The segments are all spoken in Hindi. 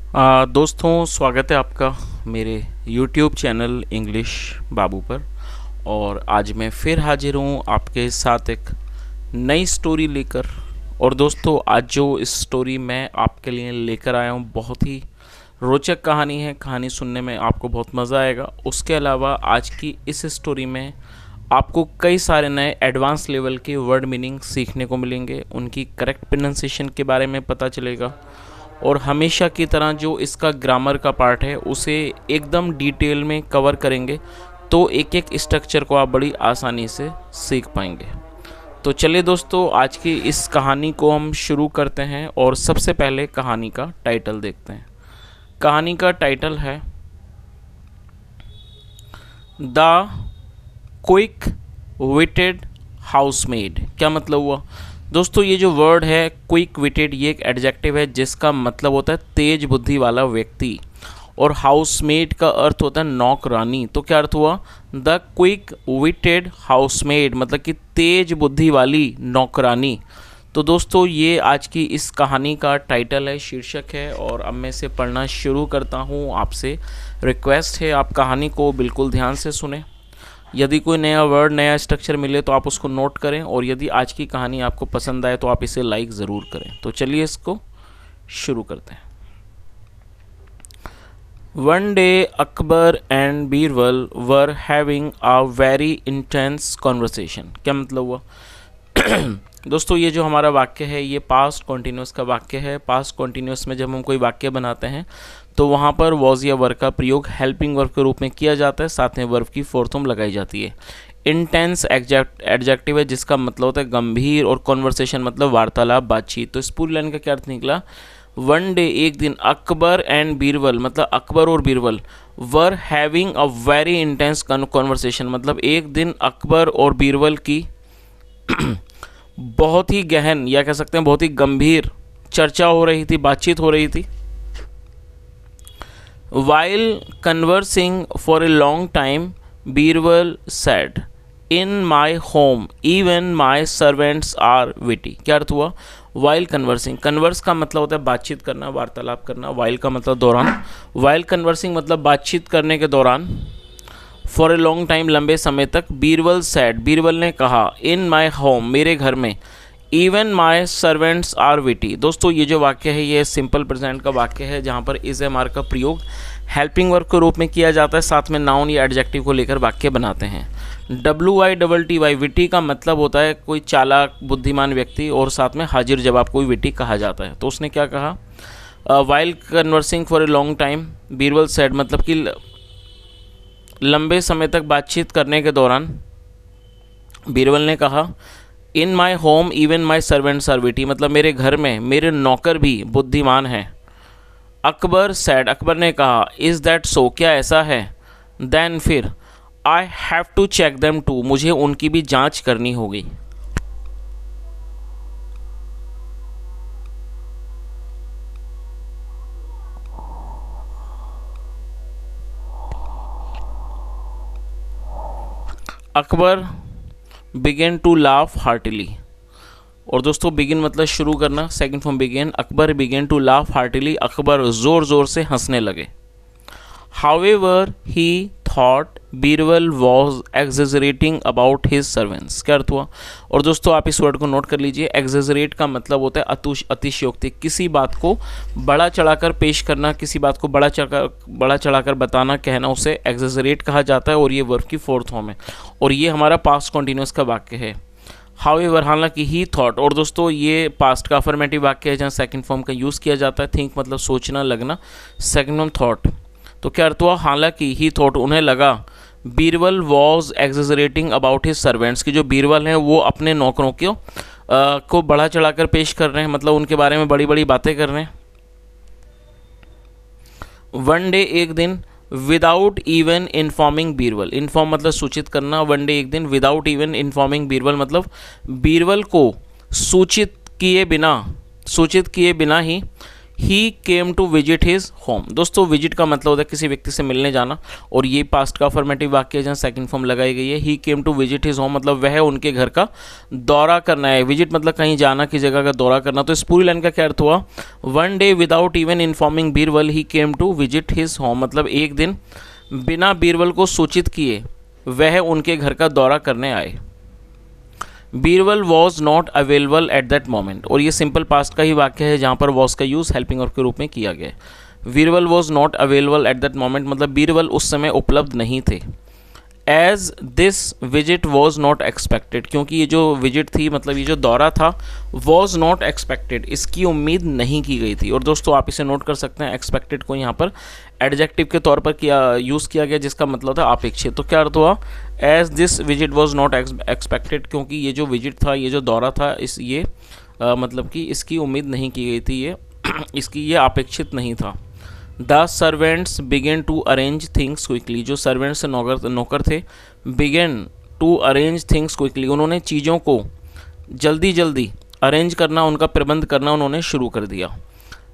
दोस्तों, स्वागत है आपका मेरे YouTube चैनल इंग्लिश बाबू पर। और आज मैं फिर हाजिर हूँ आपके साथ एक नई स्टोरी लेकर। और दोस्तों, आज जो इस स्टोरी मैं आपके लिए लेकर आया हूँ बहुत ही रोचक कहानी है। कहानी सुनने में आपको बहुत मज़ा आएगा। उसके अलावा आज की इस स्टोरी में आपको कई सारे नए एडवांस लेवल के वर्ड मीनिंग सीखने को मिलेंगे, उनकी करेक्ट प्रोनाउंसिएशन के बारे में पता चलेगा। और हमेशा की तरह जो इसका ग्रामर का पार्ट है उसे एकदम डिटेल में कवर करेंगे, तो एक एक स्ट्रक्चर को आप बड़ी आसानी से सीख पाएंगे। तो चलिए दोस्तों, आज की इस कहानी को हम शुरू करते हैं और सबसे पहले कहानी का टाइटल देखते हैं। कहानी का टाइटल है द क्विक विटेड हाउसमेड। क्या मतलब हुआ दोस्तों? ये जो वर्ड है क्विक विटेड, ये एक एडजेक्टिव है जिसका मतलब होता है तेज बुद्धि वाला व्यक्ति। और हाउसमेड का अर्थ होता है नौकरानी। तो क्या अर्थ हुआ? द क्विक विटेड हाउसमेड मतलब कि तेज बुद्धि वाली नौकरानी। तो दोस्तों, ये आज की इस कहानी का टाइटल है, शीर्षक है। और अब मैं इसे पढ़ना शुरू करता हूँ। आपसे रिक्वेस्ट है, आप कहानी को बिल्कुल ध्यान से सुने। यदि कोई नया वर्ड, नया स्ट्रक्चर मिले तो आप उसको नोट करें। और यदि आज की कहानी आपको पसंद आए तो आप इसे लाइक ज़रूर करें। तो चलिए इसको शुरू करते हैं। One day Akbar and Birbal were having a very intense conversation. क्या मतलब हुआ? दोस्तों, ये जो हमारा वाक्य है ये पास्ट कॉन्टिन्यूस का वाक्य है। पास्ट कॉन्टिन्यूस में जब हम कोई वाक्य बनाते हैं तो वहाँ पर वॉज या वर्ब का प्रयोग हेल्पिंग वर्ब के रूप में किया जाता है, साथ में वर्ब की फोर्थ फॉर्म लगाई जाती है। इंटेंस एडजेक्टिव है जिसका मतलब होता है गंभीर, और कॉन्वर्सेशन मतलब वार्तालाप, बातचीत। तो इस पूरी लाइन का क्या अर्थ निकला? वन डे, एक दिन, अकबर एंड बीरबल मतलब अकबर और Birbal, were having a very intense conversation मतलब एक दिन अकबर और बीरबल की बहुत ही गहन, या कह सकते हैं बहुत ही गंभीर चर्चा हो रही थी, बातचीत हो रही थी। While conversing for a long time Birbal said, in my home even my servants are witty. क्या अर्थ हुआ? वाइल कन्वर्सिंग, कन्वर्स का मतलब होता है बातचीत करना, वार्तालाप करना। वाइल का मतलब दौरान, वाइल कन्वर्सिंग मतलब बातचीत करने के दौरान। फॉर ए लॉन्ग टाइम लंबे समय तक। बीरबल सैड, बीरबल ने कहा, इन माई होम मेरे घर में, even my servants are witty. दोस्तों, ये जो वाक्य है ये सिंपल प्रेजेंट का वाक्य है जहाँ पर इज एम आर का प्रयोग हेल्पिंग वर्ब के रूप में किया जाता है, साथ में नाउन या एडजेक्टिव को लेकर वाक्य बनाते हैं। WITTY, विटी का मतलब होता है कोई चालाक बुद्धिमान व्यक्ति, और साथ में हाजिर जवाब को विटी कहा जाता है। तो उसने क्या कहा? While conversing for a long time Birbal sad मतलब कि लंबे समय तक बातचीत करने के दौरान बीरबल ने कहा, in my home even my servants are witty मतलब मेरे घर में मेरे नौकर भी बुद्धिमान हैं। अकबर सैड, अकबर ने कहा, इज़ दैट सो क्या ऐसा है? देन फिर, I have to check them too मुझे उनकी भी जांच करनी होगी। Akbar began to laugh heartily. और दोस्तों, बिगिन मतलब शुरू करना, second form began. Akbar began to laugh heartily, Akbar ज़ोर ज़ोर से हंसने लगे। However he thought Birbal was exaggerating about his servants. क्या अर्थ हुआ? और दोस्तों, आप इस वर्ड को नोट कर लीजिए। एग्जेजरेट का मतलब होता है अतिशयोक्ति, किसी बात को बड़ा चढ़ाकर पेश करना, किसी बात को बड़ा चढ़ाकर बताना, कहना, उसे एग्जेजरेट कहा जाता है। और ये वर्ब की फोर्थ फॉर्म है, और ये हमारा पास्ट कॉन्टिन्यूस का वाक्य है। हाउएवर हालांकि, ही थॉट। और दोस्तों, ये पास्ट का अफर्मेटिव वाक्य है जहाँ सेकंड फॉर्म का यूज़ किया जाता है। थिंक मतलब सोचना, लगना, सेकंड फॉर्म थॉट। तो क्या अर्थ हुआ? हालांकि, ही थॉट उन्हें लगा, Birbal was exaggerating about his servants की जो बीरबल हैं वो अपने नौकरों को बढ़ा चढ़ाकर पेश कर रहे हैं, मतलब उनके बारे में बड़ी बड़ी बातें कर रहे हैं। वन डे, एक दिन, without even informing Birbal, inform मतलब सूचित करना। वन डे, एक दिन, विदाउट इवन इन्फॉर्मिंग बीरबल मतलब बीरबल को सूचित किए बिना ही he came to visit his home. दोस्तों विजिट का मतलब होता है किसी व्यक्ति से मिलने जाना, और ये पास्ट का अफर्मेटिव वाक्य है जहाँ सेकंड फॉर्म लगाई गई है। He came to visit his home मतलब वह उनके घर का दौरा करना है। विजिट मतलब कहीं जाना, किसी जगह का दौरा करना। तो इस पूरी लाइन का क्या अर्थ हुआ? One day without even informing Birbal he came to visit his home, मतलब एक दिन बिना बीरबल को सूचित किए वह उनके घर का दौरा करने आए। Birbal was not available at that moment, और ये सिंपल पास्ट का ही वाक्य है जहाँ पर वॉज का यूज़ हेल्पिंग वर्ब के रूप में किया गया है। Birbal was not available at that moment मतलब बीरबल उस समय उपलब्ध नहीं थे। As this visit was not expected, क्योंकि ये जो विजिट थी मतलब ये जो दौरा था वॉज नॉट एक्सपेक्टेड, इसकी उम्मीद नहीं की गई थी। और दोस्तों आप इसे नोट कर सकते हैं, एक्सपेक्टेड को यहाँ पर एडजेक्टिव के तौर पर यूज़ किया गया जिसका मतलब था अपेक्षित। तो क्या अर्थ हुआ? As this visit was not expected, क्योंकि ये जो विजिट था, ये जो दौरा था, मतलब कि इसकी उम्मीद नहीं की गई थी, ये अपेक्षित नहीं था। The servants began to arrange things quickly, जो सर्वेंट्स नौकर थे, began to arrange things quickly, उन्होंने चीज़ों को जल्दी जल्दी अरेंज करना, उनका प्रबंध करना उन्होंने शुरू कर दिया।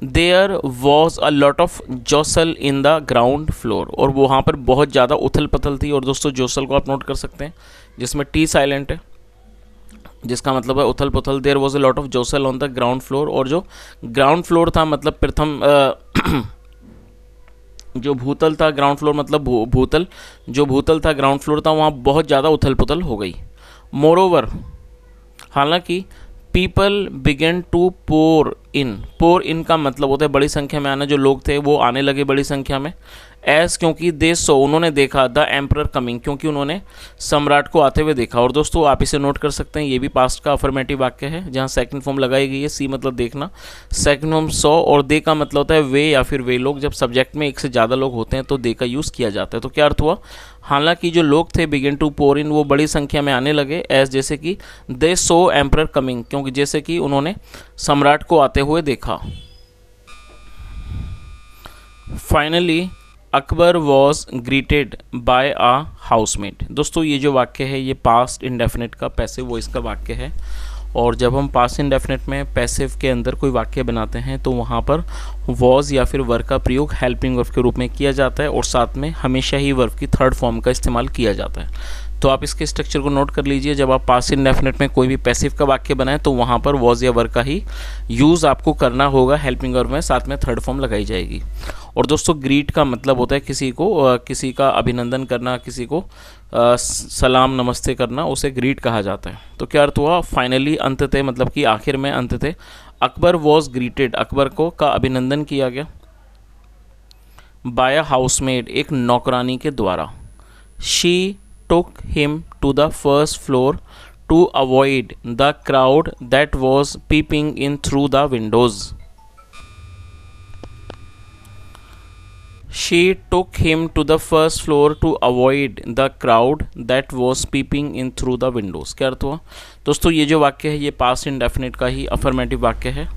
There was a lot of jostle in the ground floor, और वहाँ पर बहुत ज़्यादा उथल पथल थी। और दोस्तों जोसल को आप नोट कर सकते हैं जिसमें टी साइलेंट है, जिसका मतलब है उथल पुथल। There was a lot of jostle on the ground floor, और जो ग्राउंड फ्लोर था मतलब प्रथम जो भूतल था, ग्राउंड फ्लोर मतलब भूतल, जो भूतल था ग्राउंड फ्लोर था, वहाँ बहुत ज़्यादा उथल पुथल हो गई। मोरोवर, हालांकि पीपल बिगेन टू पोर इन का मतलब होता है बड़ी संख्या में आना, जो लोग थे वो आने लगे बड़ी संख्या में। एस क्योंकि दे सो उन्होंने देखा, द एम्परर कमिंग क्योंकि उन्होंने सम्राट को आते हुए देखा। और दोस्तों आप इसे नोट कर सकते हैं, ये भी पास्ट का अफर्मेटिव वाक्य है जहाँ सेकंड फॉर्म लगाई गई है। सी मतलब देखना, सेकंड फॉर्म सो, और दे का मतलब होता है वे या फिर वे लोग। जब सब्जेक्ट में एक से ज़्यादा लोग होते हैं तो दे का यूज़ किया जाता है। तो क्या अर्थ हुआ? हालांकि जो लोग थे बिगिन टू पोर इन वो बड़ी संख्या में आने लगे। एज जैसे कि दे सो एम्परर कमिंग क्योंकि जैसे कि उन्होंने सम्राट को आते हुए देखा। Finally Akbar was greeted by a housemate. दोस्तों ये जो वाक्य है ये पास्ट इंडेफिनिट का पैसिव वॉइस का वाक्य है, और जब हम पास्ट इंडेफिनिट में पैसिव के अंदर कोई वाक्य बनाते हैं तो वहाँ पर वॉज या फिर वर्ब का प्रयोग हेल्पिंग वर्ब के रूप में किया जाता है, और साथ में हमेशा ही वर्ब की थर्ड फॉर्म का इस्तेमाल किया जाता है। तो आप इसके स्ट्रक्चर को नोट कर लीजिए। जब आप पास्ट इंडेफिनिट में कोई भी पैसिव का वाक्य बनाएं तो वहाँ पर वॉज या वर्ब का ही यूज़ आपको करना होगा हेल्पिंग वर्ब में, साथ में थर्ड फॉर्म लगाई जाएगी। और दोस्तों ग्रीट का मतलब होता है किसी का अभिनंदन करना, किसी को सलाम नमस्ते करना, उसे ग्रीट कहा जाता है। तो क्या अर्थ हुआ? फाइनली अंततः मतलब कि आखिर में अंततः अकबर वॉज ग्रीटेड, अकबर को का अभिनंदन किया गया बाय अ हाउसमेड एक नौकरानी के द्वारा। She took him to the first floor to avoid the crowd that was peeping in through the windows. She took him to the first floor to avoid the crowd that was peeping in through the windows. क्या अर्थ हुआ? दोस्तों ये जो वाक्य है ये पास्ट इंडेफिनिट का ही अफर्मेटिव वाक्य है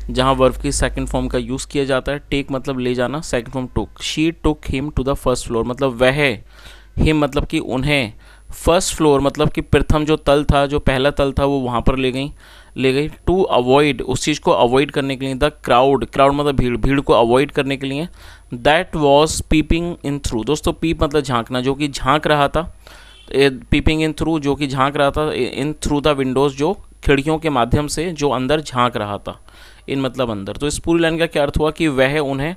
जहाँ वर्ब की सेकंड फॉर्म का यूज़ किया जाता है। टेक मतलब ले जाना, second form took. She took him to the first floor मतलब वह, हिम मतलब कि उन्हें, फर्स्ट फ्लोर मतलब कि प्रथम जो तल था, जो पहला तल था वो वहाँ पर ले गई। टू अवॉइड उस चीज़ को अवॉइड करने के लिए। द क्राउड मतलब भीड़ को अवॉइड करने के लिए। That was peeping in through, दोस्तों पीप मतलब झांकना, जो कि झांक रहा था। पीपिंग इन थ्रू जो कि झांक रहा था, इन थ्रू द विंडोज़ जो खिड़कियों के माध्यम से जो अंदर झांक रहा था, इन मतलब अंदर। तो इस पूरी लाइन का क्या अर्थ हुआ कि वह उन्हें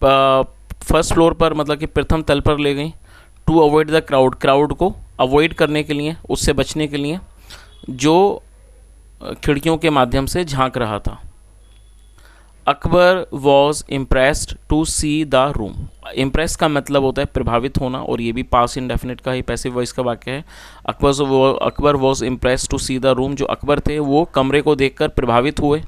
फर्स्ट फ्लोर पर मतलब कि प्रथम तल पर ले गई। टू अवॉइड द क्राउड को अवॉइड करने के लिए, उससे बचने के लिए जो खिड़कियों के माध्यम से झांक रहा था। Akbar was impressed to see the room. Impress का मतलब होता है प्रभावित होना, और ये भी पास्ट इंडेफिनिट का ही पैसिव वॉइस का वाक्य है। Akbar was impressed to see the room, जो अकबर थे वो कमरे को देखकर प्रभावित हुए।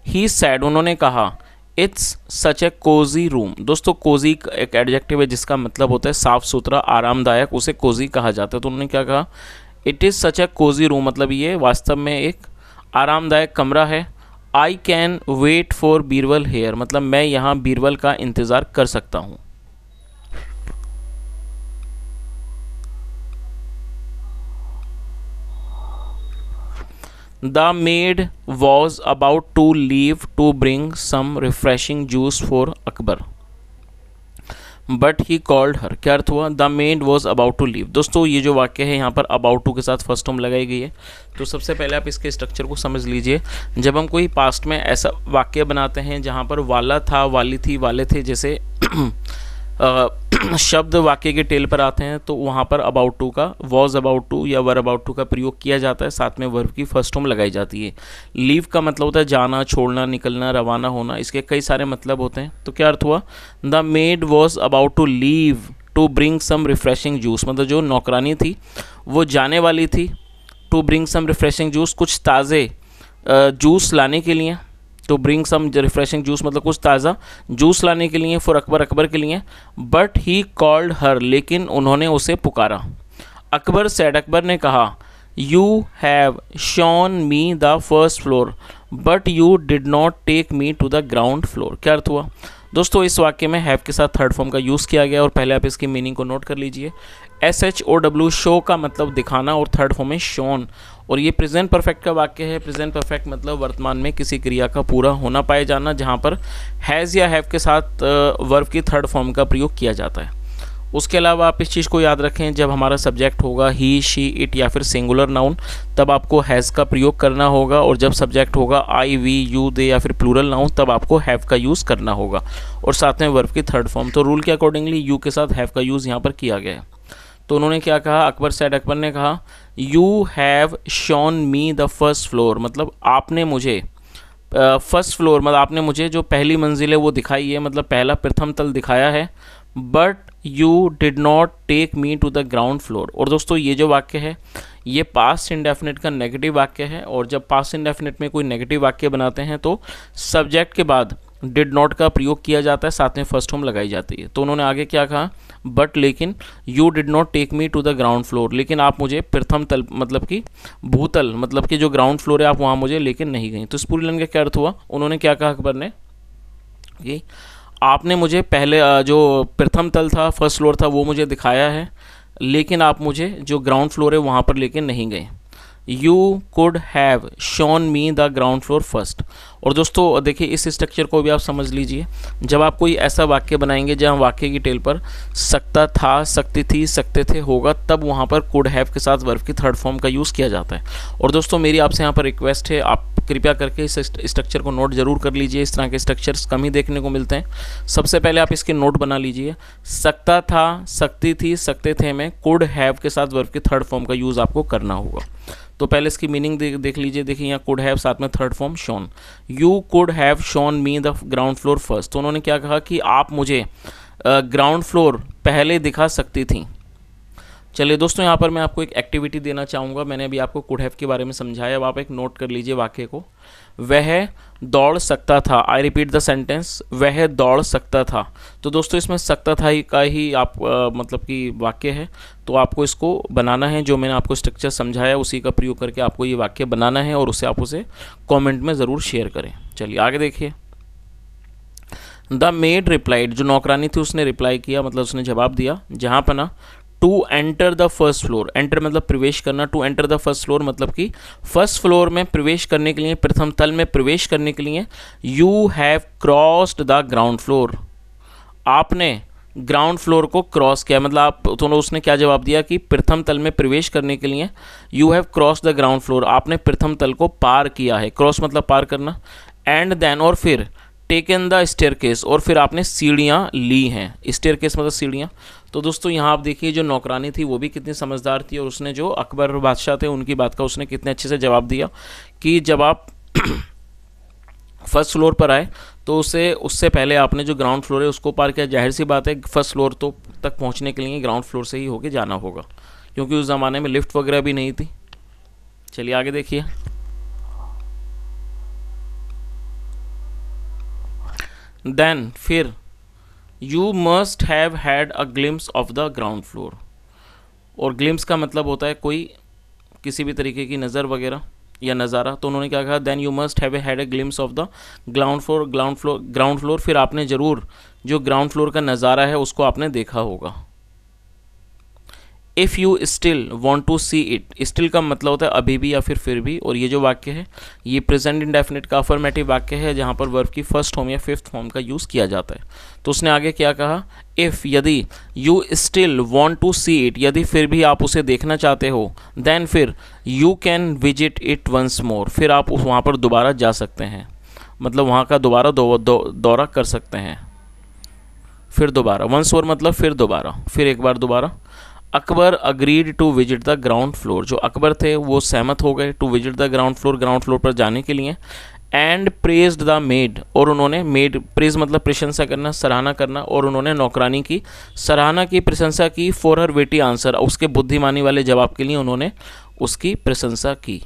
ही सैड उन्होंने कहा, it's such a cosy room. दोस्तों कोजी एक एडजेक्टिव है जिसका मतलब होता है साफ सुथरा, आरामदायक, उसे कोजी कहा जाता है। तो उन्होंने क्या कहा? It is such a cosy room मतलब ये वास्तव में एक आरामदायक कमरा है। I can wait for Birbal here मतलब मैं यहाँ बीरबल का इंतज़ार कर सकता हूँ। The maid was about to leave to bring some refreshing juice for Akbar, but he called her. क्या अर्थ हुआ? The maid was about to leave. दोस्तों ये जो वाक्य है यहाँ पर अबाउट टू के साथ फर्स्ट फॉर्म लगाई गई है। तो सबसे पहले आप इसके स्ट्रक्चर को समझ लीजिए। जब हम कोई पास्ट में ऐसा वाक्य बनाते हैं जहाँ पर वाला था, वाली थी, वाले थे जैसे शब्द वाक्य के टेल पर आते हैं, तो वहाँ पर अबाउट टू का, वॉज अबाउट टू या वर अबाउट टू का प्रयोग किया जाता है, साथ में वर्ब की फर्स्ट फॉर्म लगाई जाती है। लीव का मतलब होता है जाना, छोड़ना, निकलना, रवाना होना। इसके कई सारे मतलब होते हैं। तो क्या अर्थ हुआ? The maid was about to leave to bring some refreshing juice, मतलब जो नौकरानी थी वो जाने वाली थी, to bring some refreshing juice, कुछ ताज़े जूस लाने के लिए। To bring some refreshing juice मतलब कुछ ताज़ा जूस लाने के लिए, फॉर अकबर, अकबर के लिए। बट ही कॉल्ड हर, लेकिन उन्होंने उसे पुकारा। अकबर सेड, अकबर ने कहा, you have shown me the first floor but you did not take me to the ground floor. क्या अर्थ हुआ? दोस्तों इस वाक्य में हैव के साथ थर्ड फॉर्म का यूज़ किया गया और पहले आप इसकी मीनिंग को नोट कर लीजिए। SHOW शो का मतलब दिखाना और थर्ड फॉर्म है शोन, और ये प्रेजेंट परफेक्ट का वाक्य है। प्रेजेंट परफेक्ट मतलब वर्तमान में किसी क्रिया का पूरा होना पाए जाना, जहाँ पर हैज़ या हैव के साथ वर्ब की थर्ड फॉर्म का प्रयोग किया जाता है। उसके अलावा आप इस चीज़ को याद रखें, जब हमारा सब्जेक्ट होगा ही, शी, इट या फिर सिंगुलर नाउन, तब आपको हैज़ का प्रयोग करना होगा, और जब सब्जेक्ट होगा आई, वी, यू, दे या फिर प्लूरल नाउन, तब आपको हैव का यूज़ करना होगा, और साथ में वर्ब की थर्ड फॉर्म। तो रूल के अकॉर्डिंगली यू के साथ हैव का यूज़ यहाँ पर किया गया है। तो उन्होंने क्या कहा? अकबर सेड, अकबर ने कहा, you have shown me the first floor, मतलब आपने मुझे फर्स्ट फ्लोर, मतलब आपने मुझे जो पहली मंजिल है वो दिखाई है, मतलब पहला प्रथम तल दिखाया है। But you did not take me to the ground floor. और दोस्तों ये जो वाक्य है ये पास्ट इंडेफिनिट का नेगेटिव वाक्य है, और जब पास्ट इंडेफिनिट में कोई नेगेटिव वाक्य बनाते हैं तो सब्जेक्ट के बाद डिड नॉट का प्रयोग किया जाता है, साथ में फर्स्ट फॉर्म लगाई जाती है। तो उन्होंने आगे क्या कहा? बट लेकिन you did not take me to the ground floor, लेकिन आप मुझे प्रथम तल मतलब कि भूतल मतलब कि जो ग्राउंड फ्लोर है आप वहाँ मुझे लेकिन नहीं गई। तो इस पूरी लाइन का क्या अर्थ हुआ? उन्होंने क्या कहा अकबर ने कि आपने मुझे पहले जो प्रथम तल था, फर्स्ट फ्लोर था, वो मुझे दिखाया है, लेकिन आप मुझे जो ग्राउंड फ्लोर है वहाँ पर लेके नहीं गए। You could have shown me the ground floor first. और दोस्तों देखिए इस स्ट्रक्चर को भी आप समझ लीजिए। जब आप कोई ऐसा वाक्य बनाएंगे जहाँ वाक्य की टेल पर सकता था, सकती थी, सकते थे होगा, तब वहाँ पर कुड हैव के साथ वर्ब की थर्ड फॉर्म का यूज़ किया जाता है। और दोस्तों मेरी आपसे यहाँ पर रिक्वेस्ट है, आप कृपया करके इस स्ट्रक्चर को नोट जरूर कर लीजिए। इस तरह के स्ट्रक्चर्स कम ही देखने को मिलते हैं। सबसे पहले आप इसके नोट बना लीजिए। सकता था, सकती थी, सकते थे में कुड हैव के साथ वर्ब की थर्ड फॉर्म का यूज़ आपको करना होगा। तो पहले इसकी मीनिंग देख लीजिए। देखिए यहाँ कुड हैव साथ में third form shown. You could have shown me the ground floor first. तो उन्होंने क्या कहा कि आप मुझे ग्राउंड फ्लोर पहले दिखा सकती थी। चलिए दोस्तों यहाँ पर मैं आपको एक एक्टिविटी देना चाहूँगा। मैंने अभी आपको कुड हैव के बारे में समझाया, अब आप एक नोट कर लीजिए वाक्य को। वह दौड़ सकता था। आई रिपीट द सेंटेंस, वह दौड़ सकता था। तो दोस्तों इसमें सकता था का ही आप मतलब कि वाक्य है, तो आपको इसको बनाना है। जो मैंने आपको स्ट्रक्चर समझाया उसी का प्रयोग करके आपको ये वाक्य बनाना है, और उसे आप उसे कॉमेंट में ज़रूर शेयर करें। चलिए आगे देखिए। द मेड रिप्लाइड, जो नौकरानी थी उसने रिप्लाई किया, मतलब उसने जवाब दिया। जहाँ पर ना to enter the first floor, enter मतलब प्रवेश करना, to enter the first floor मतलब कि फर्स्ट फ्लोर में प्रवेश करने के लिए, प्रथम तल में प्रवेश करने के लिए you have crossed the ground floor, आपने ग्राउंड फ्लोर को क्रॉस किया। मतलब आप तो उसने क्या जवाब दिया कि प्रथम तल में प्रवेश करने के लिए you have cross the ground floor, आपने प्रथम तल को पार किया है। क्रॉस मतलब पार करना। एंड देन और फिर टेकन द स्टेयरकेस, और फिर आपने सीढ़ियाँ ली हैं। स्टेयरकेस मतलब सीढ़ियाँ। तो दोस्तों यहाँ आप देखिए जो नौकरानी थी वो भी कितनी समझदार थी, और उसने जो अकबर बादशाह थे उनकी बात का उसने कितने अच्छे से जवाब दिया कि जब आप फर्स्ट फ्लोर पर आए तो उससे पहले आपने जो ग्राउंड फ्लोर है उसको पार किया। जाहिर सी बात है फर्स्ट फ्लोर तो तक पहुँचने के लिए ग्राउंड फ्लोर से ही होके जाना होगा, क्योंकि उस ज़माने में लिफ्ट वगैरह भी नहीं थी। चलिए आगे देखिए। देन फिर you must have had a glimpse of the ground floor, और ग्लिम्स का मतलब होता है कोई किसी भी तरीके की नज़र वगैरह या नज़ारा। तो उन्होंने क्या कहा? Then you must have had a glimpse of the ground floor, फिर आपने ज़रूर जो ग्राउंड फ्लोर का नज़ारा है उसको आपने देखा होगा। If you still want to see it, still का मतलब होता है अभी भी या फिर भी, और ये जो वाक्य है ये प्रेजेंट इंडेफिनिट का अफर्मेटिव वाक्य है जहाँ पर वर्ब की फर्स्ट फॉर्म या फिफ्थ फॉर्म का यूज़ किया जाता है। तो उसने आगे क्या कहा, इफ़ यदि, you still want to see it यदि फिर भी आप उसे देखना चाहते हो, देन फिर you can visit it once more, फिर आप वहाँ पर दोबारा जा सकते हैं, मतलब वहाँ का दोबारा दौरा कर सकते हैं। फिर दोबारा, वंस मोर मतलब फिर दोबारा, फिर एक बार दोबारा। Akbar agreed to visit the ground floor, जो अकबर थे वो सहमत हो गए to visit the ground floor पर जाने के लिए। एंड प्रेज्ड द मेड, और उन्होंने, मेड प्रेज मतलब प्रशंसा करना, सराहना करना, और उन्होंने नौकरानी की सराहना की, प्रशंसा की, फॉर हर विटी आंसर, उसके बुद्धिमानी वाले जवाब के लिए उन्होंने उसकी प्रशंसा की।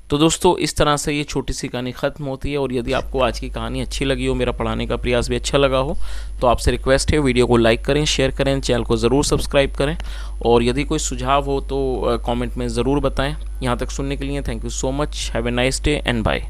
तो दोस्तों इस तरह से ये छोटी सी कहानी ख़त्म होती है। और यदि आपको आज की कहानी अच्छी लगी हो, मेरा पढ़ाने का प्रयास भी अच्छा लगा हो, तो आपसे रिक्वेस्ट है वीडियो को लाइक करें, शेयर करें, चैनल को ज़रूर सब्सक्राइब करें, और यदि कोई सुझाव हो तो कमेंट में ज़रूर बताएं। यहाँ तक सुनने के लिए thank you so much. Have a nice day and bye.